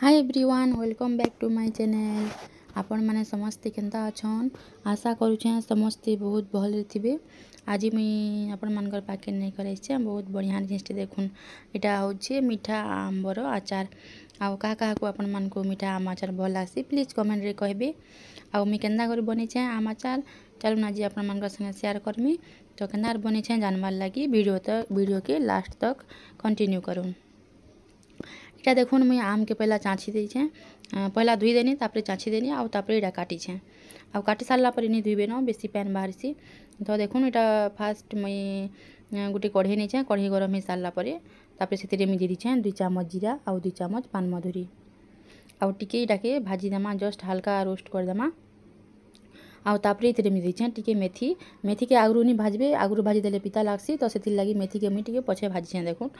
Hi everyone welcome back to my channel. आपण माने समस्ते केंता अछन आशा करूछे समस्ते बहुत भल थिबे। आज मुई आपण मानकर पाके नहीं करे छे बहुत बढ़िया जिनिस देखुन एटा होचे मीठा आंबर आचार। आउ का को आपण मान को मीठा आम आचार भल लासी प्लीज कमेंट रे कहबे। आउ मी केंदा कर बने छे आम आचार चलो ना जी आपण मान संगे शेयर करमी। तो केंदा बने छे जानबार लागी वीडियो के लास्ट तक कंटिन्यू करूँ। इटा देखुन मुई आम के पहला चाची देछे पहला धुई देनी तापरे चाची देनी आउ तापरे इटा काटी छे आउ काटी सारला पर नहीं धुईबे न बेसी पैन बाहरसी। तो देखुन इटा फास्ट मुई गोटे कढ़ई नहीं कढ़ई गरम हो सारला परे तापरे सेतिरे मुई दे छे 2 चम्मच जीरा आउ 2 चम्मच पान मधुरी आउ टिके इटाके भाजी देमा जस्ट हल्का रोस्ट कर देमा। आउ तापरे इतरे मी देछे टिके मेथी के आगरू नहीं भाजबे आगरू भाजी देले पिता लागसी तो सेति लागि मेथी के मी टिके पछे भाजी छे। देखुन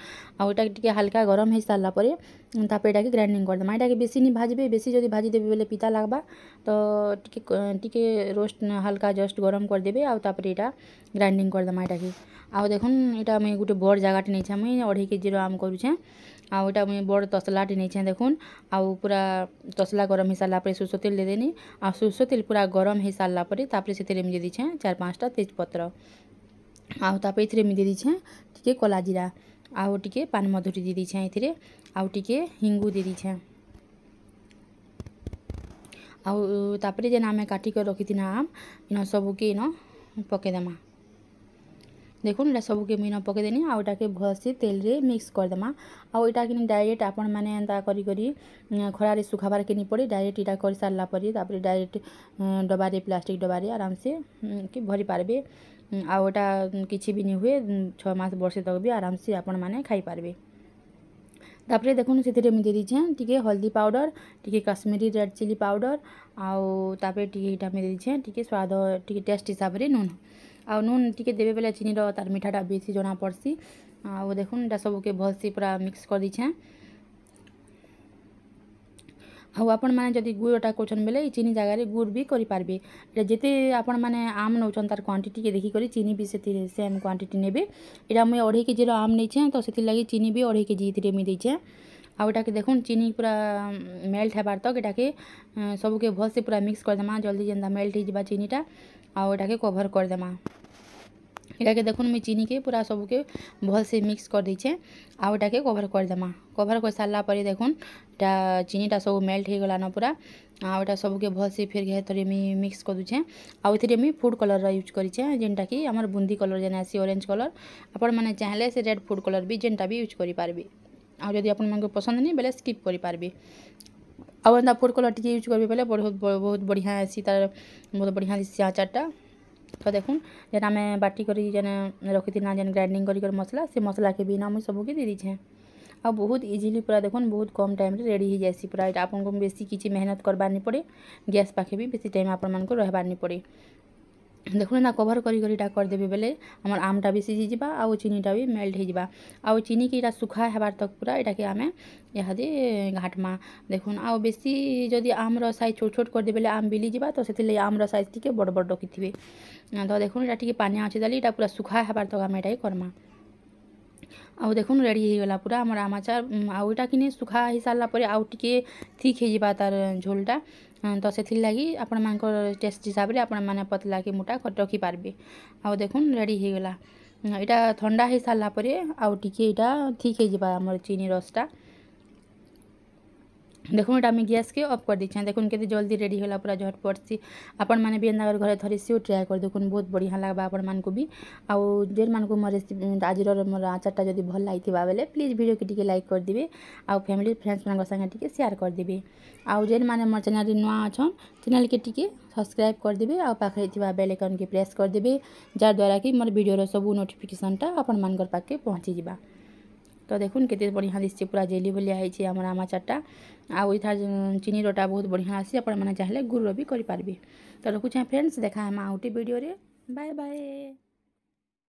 आउ एटा टिके हल्का गरम हो सारला परे तापरे एटा के ग्राइंडिंग कर देमा। एटा के बेसी नहीं भाजबे बेसी जदी भाजी देबे बेले पिता लागबा तो टिके रोस्ट हल्का जस्ट गरम कर देबे आउ तापरे एटा ग्राइंडिंग कर देमा। एटा के आउ देखुन एटा मैं गोटे बड़ जगाटे नहीं छे मुई 2.5 केजी आम करूछे आउ एटा मुई बड़ तसलाटे नहीं छे। देखुन आउ पूरा तसला गरम हो सारला परे सुरसो तेल दे देनी आ सुरसो तेल पूरा गरम हो सारला परे तापरे सेतिरे मी दे छे 4-5टा तेजपत्र आउ तापरे इथरे मी दे छे टिके कला जीरा आउ टिके पान मधुरी दे छे इथरे आउ टिके हिंगू दे छे आउ तापरे जेना आमे काटी कर रखिथिना आम इन सबके इन पके देमा। देखुन एटा सबके मुई पके देनी आउ एटाके भलसे तेल रे मिक्स कर देमा। आउ एटा कि डायरेक्ट आपण माने एंता करी खरारे सुखाबार के नहीं पड़े डायरेक्ट एटा कर सारला परे तापरे डायरेक्ट डबारे प्लास्टिक डबारे आराम से कि भरी पारबे। आउ एटा किछि भी नहीं हुए 6 मास वर्ष तक भी आराम से आपण माने खाई पारबे। तापरे देखुन सेतिरे मी दे छे टिके हल्दी पाउडर टिके कश्मीरी रेड चिली पाउडर आउ तापरे टिके एटा मी दे छे टिके स्वाद टिके टेस्ट हिसाब रे नून आउ नून टिके देबे बेले चीनी रो तार मीठाटा बेसी जना पड़सी। आउ देखुन एटा सबके भलसे पूरा मिक्स कर दी छे आउ आपण माने जदी गुड़टा कोचन बेले चीनी जगह रे गुड़ भी करि पारबे। एटा जेते आपण माने आम नौचन तार क्वांटिटी के देखि करी चीनी भी सेति सेम क्वांटिटी नेबे। एटा मुई 2.5 केजी आम नै छे तो सेति लागि चीनी भी 2.5 केजी इतरे मी दै छे। आउ एटा के देखुन चीनी पूरा मेल्ट हेबार तक एटा के सबके भलसे पूरा मिक्स कर देमा जल्दी जेंदा मेल्ट हो जिबा चीनीटा आउ एटा के कवर कर देमा। एटा के देखुन मुई चीनी के पूरा सबके भलसे मिक्स कर दै छे आउ एटा के कवर कर देमा। कवर कर सारला परे देखुन एटा चीनीटा सब मेल्ट हो गला न पूरा आउ एटा सबके भलसे फिर घे थरे मी मिक्स कर दुछे आउ इथिरे मी फूड कलर रा यूज करी छे जेनटा कि हमर बुंदी कलर जेना आसी ऑरेंज कलर आपण माने चाहले से रेड फूड कलर भी जेनटा भी यूज करि पारबे। आउ जदी आपण मानके पसंद नहीं बेले स्किप करि पारबे। आउ एंता फूड कलर टिके यूज करबे बेले बहुत बढ़िया आसी तार बहुत बढ़िया दिसि आचारटा। तो देखुन जेना मैं बाटी करी जेना रखिथिना जेन ग्राइंडिंग करी कर मसला से मसला के बिना मुई सबके दे दी छे आ बहुत इजीली पूरा देखुन बहुत कम टाइम रे रेडी हो जासी पूरा। एटा आपन को बेसी किछि मेहनत करबार नहीं पड़े गैस पाखे भी बेसी टाइम आपन मान को रहबार नहीं पड़े। देखुन ना कवर करी करीटा कर देबे बेले हमर आमटा भी सिझी जिबा आउ चीनीटा भी मेल्ट हो जिबा आउ चीनी के एटा सुखा हेबार तक पूरा एटा के आमे इहादे घाटमा। देखुन आउ बेसी जदी आम रो साइज छोट छोट कर देबे बेले आम बिली जिबा तो सेति ले आम रो साइज टिके बड़ बड़ रखिथिबे। तो देखुन एटा टिके पानी आछे दाली एटा पूरा सुखा हेबार तक आमे एटा करमा। आउ देखुन रेडी हो गला पूरा हमर आम आचार आउ एटा किने सुखा hi सारला परे आउ टिके ठीक हो जिबा तार झोलटा तो सेति लागि आपण मानकर टेस्ट हिसाब रे आपण माने पतला के मोटा कर रखि पारबे। आउ देखुन रेडी हो गला एटा ठंडा hi सारला परे आउ टिके एटा ठीक हो जिबा हमर चीनी रसटा। देखुन एटा मैं गैस के ऑफ कर दी छे। देखुन केते जल्दी रेडी होला पूरा झटपट सी आपण माने भी एंदा घरे थरी से ट्राई कर देखुन बहुत बढ़िया लागबा आपण मान को भी। आउ जेन मान को मोर रेसिपी आज मोर आचारटा जदी भल लागिथिबा बेले प्लीज वीडियो के टिके लाइक कर दिबे आउ फैमिली फ्रेंड्स मान संगे टिके शेयर कर दिबे। आउ जेन माने मोर चैनल रे नुआ अछन चैनल के टिके सब्सक्राइब कर दिबे आउ पाखरे थिबा बेल आइकन के प्रेस कर दिबे जार द्वारा कि मोर वीडियो रो सब नोटिफिकेशनटा आपण मानकर पाके पहुंची जिबा। तो देखुन केते बढ़िया दिसছে पूरा जेली भलिया ହେଇଛି हमर आम आचारटा आउ इथा चीनी रोटा बहुत बढ़िया आसी आपण माने चाहले गुड़ रो भी करि पारबे। तो रखुछे फ्रेंड्स देखा हम आउटी वीडियो रे बाय बाय।